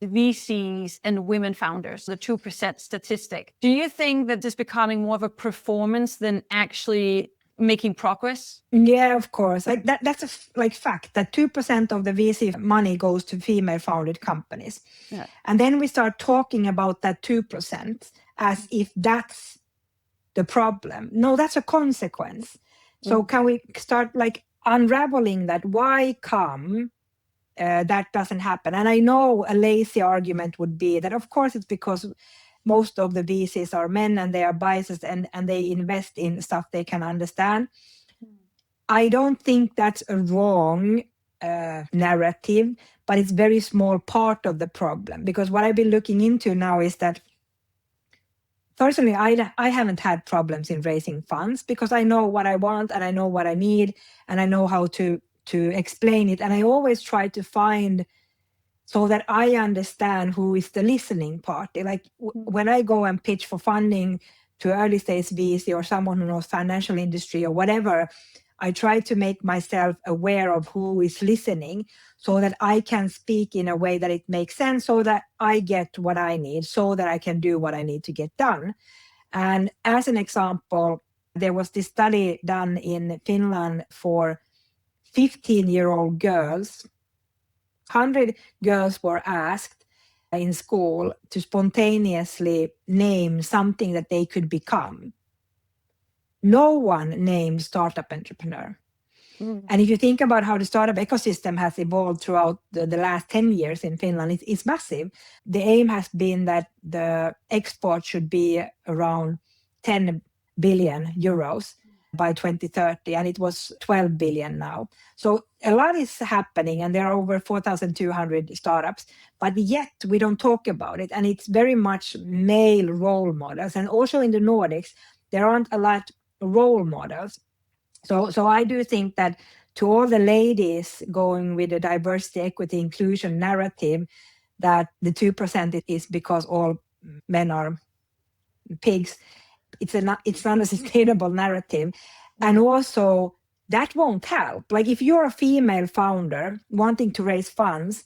VCs and women founders, the 2% statistic. Do you think that this is becoming more of a performance than actually making progress? Yeah, of course. Like that's a fact that 2% of the VC money goes to female-founded companies. Yeah. And then we start talking about that 2% as if that's the problem. No, that's a consequence. So can we start unraveling that? Why come that doesn't happen? And I know a lazy argument would be that, of course, it's because most of the VCs are men and they are biased and they invest in stuff they can understand. I don't think that's a wrong narrative, but it's very small part of the problem. Because what I've been looking into now is that personally, I haven't had problems in raising funds because I know what I want and I know what I need and I know how to explain it. And I always try to find so that I understand who is the listening party. When I go and pitch for funding to early stage VC or someone who knows financial industry or whatever, I try to make myself aware of who is listening so that I can speak in a way that it makes sense so that I get what I need, so that I can do what I need to get done. And as an example, there was this study done in Finland for 15-year-old girls. 100 girls were asked in school to spontaneously name something that they could become. No one named startup entrepreneur. And if you think about how the startup ecosystem has evolved throughout the last 10 years in Finland, it's massive. The aim has been that the export should be around 10 billion euros by 2030, and it was 12 billion now. So a lot is happening, and there are over 4,200 startups, but yet we don't talk about it. And it's very much male role models. And also in the Nordics, there aren't a lot of role models. So I do think that to all the ladies going with the diversity, equity, inclusion narrative, that the 2% is because all men are pigs, it's not a sustainable narrative. And also that won't help. Like if you're a female founder wanting to raise funds,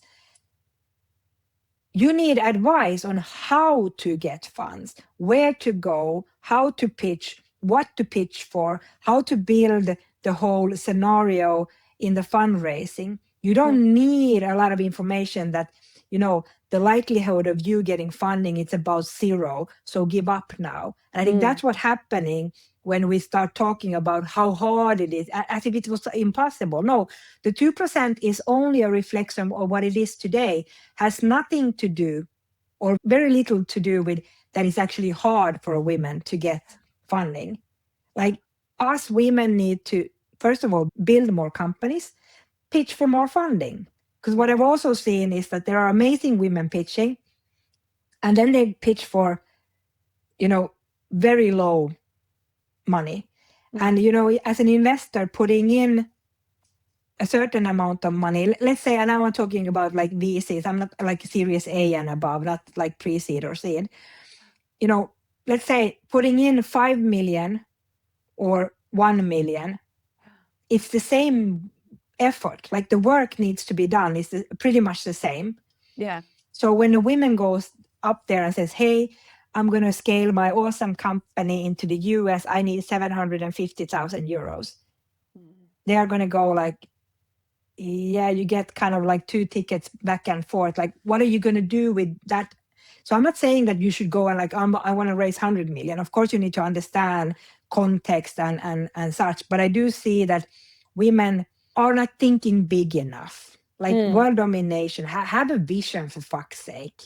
you need advice on how to get funds, where to go, how to pitch, what to pitch for, how to build the whole scenario in the fundraising. You don't need a lot of information that, the likelihood of you getting funding, it's about 0. So give up now. And I think that's what's happening when we start talking about how hard it is, as if it was impossible. No, the 2% is only a reflection of what it is today, has nothing to do or very little to do with that it's actually hard for women to get funding. Like us women need to, first of all, build more companies, pitch for more funding. Because what I've also seen is that there are amazing women pitching, and then they pitch for, very low money. And, as an investor putting in a certain amount of money, let's say, and now I'm talking about like VCs, I'm not like Series A and above, not like pre-seed or seed. Let's say putting in 5 million or 1 million, it's the same effort. Like the work needs to be done is pretty much the same. Yeah. So when a woman goes up there and says, hey, I'm going to scale my awesome company into the US, I need 750,000 euros. They are going to go like, yeah, you get kind of like 2 tickets back and forth. Like, what are you going to do with that? So I'm not saying that you should go and like, I want to raise 100 million. Of course, you need to understand context and such. But I do see that women are not thinking big enough. Like world domination, have a vision for fuck's sake.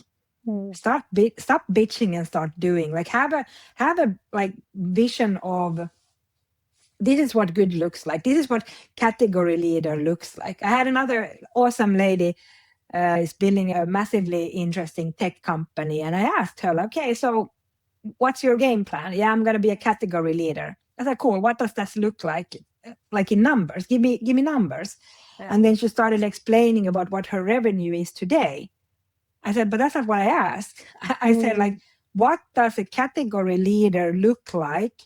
Stop bitching and start doing. Like have a like vision of this is what good looks like. This is what category leader looks like. I had another awesome lady is building a massively interesting tech company, and I asked her, okay, so what's your game plan? Yeah, I'm going to be a category leader. I said, cool. What does that look like? Like in numbers? Give me numbers. Yeah. And then she started explaining about what her revenue is today. I said, but that's not what I asked. I said, like, what does a category leader look like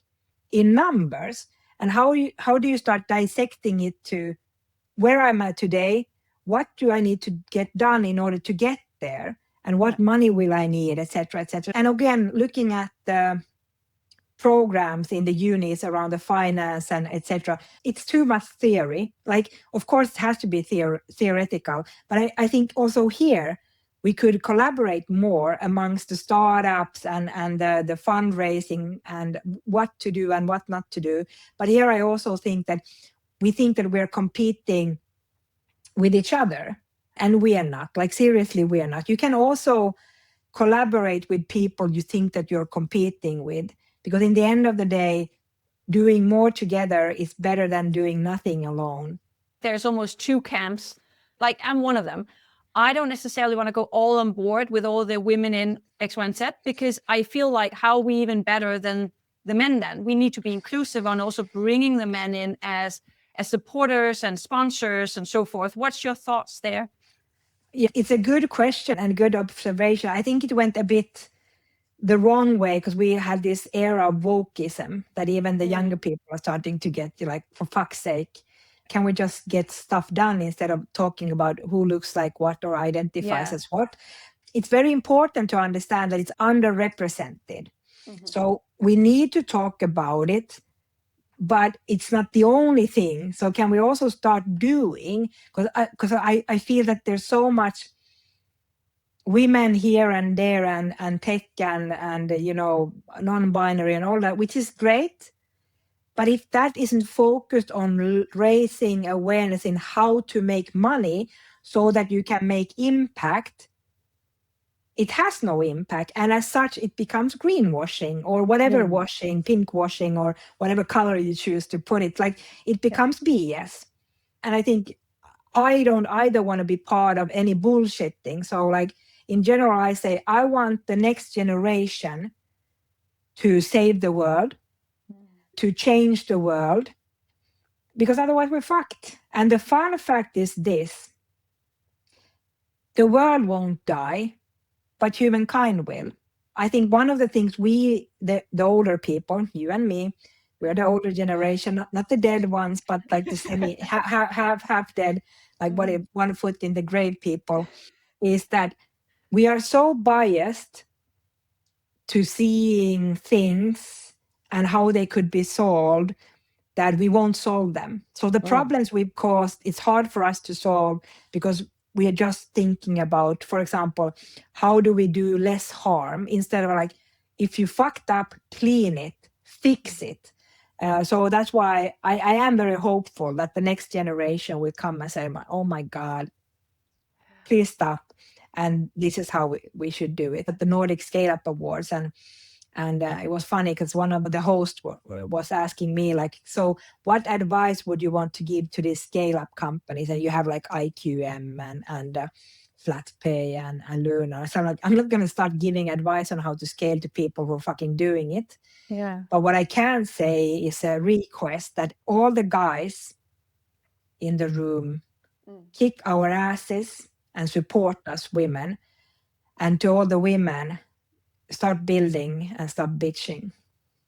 in numbers? And how do you start dissecting it to where I'm at today? What do I need to get done in order to get there? and what money will I need, etc., etc. And again, looking at the programs in the unis around the finance and etc., it's too much theory. Like, of course, it has to be theoretical, but I think also here we could collaborate more amongst the startups and the fundraising and what to do and what not to do. But here I also think that we think that we're competing with each other, and we are not. Like, seriously, we are not. You can also collaborate with people you think that you're competing with, because in the end of the day, doing more together is better than doing nothing alone. There's almost two camps. Like, I'm one of them. I don't necessarily want to go all on board with all the women in X, Y, and Z, because I feel like how are we even better than the men then? We need to be inclusive on also bringing the men in as supporters and sponsors and so forth. What's your thoughts there? Yeah, it's a good question and good observation. I think it went a bit the wrong way because we had this era of wokeism that even the younger people are starting to get, like, for fuck's sake, can we just get stuff done instead of talking about who looks like what or identifies as what? It's very important to understand that it's underrepresented. So we need to talk about it, but it's not the only thing. So can we also start doing, because I feel that there's so much women here and there and tech and non-binary and all that, which is great. But if that isn't focused on raising awareness in how to make money so that you can make impact, it has no impact. And as such, it becomes greenwashing or whatever washing, pinkwashing, or whatever color you choose to put it. Like, it becomes BS. And I think I don't either want to be part of any bullshitting. So, like, in general, I say, I want the next generation to save the world, to change the world, because otherwise we're fucked. And the fun fact is this: the world won't die, but humankind will. I think one of the things we, the older people, you and me, we're the older generation, not the dead ones, but like the semi half dead, like what if 1 foot in the grave people, is that we are so biased to seeing things and how they could be solved that we won't solve them. So the problems we've caused, it's hard for us to solve because we are just thinking about, for example, how do we do less harm instead of like, if you fucked up, clean it, fix it. So that's why I am very hopeful that the next generation will come and say, oh my God, please stop. And this is how we should do it. At the Nordic Scale Up Awards, and it was funny because one of the hosts was asking me, like, so what advice would you want to give to these scale-up companies? And you have like IQM and FlatPay and Luna. So I'm not going to start giving advice on how to scale to people who are fucking doing it. Yeah. But what I can say is a request that all the guys in the room kick our asses and support us women. And to all the women, start building and stop bitching.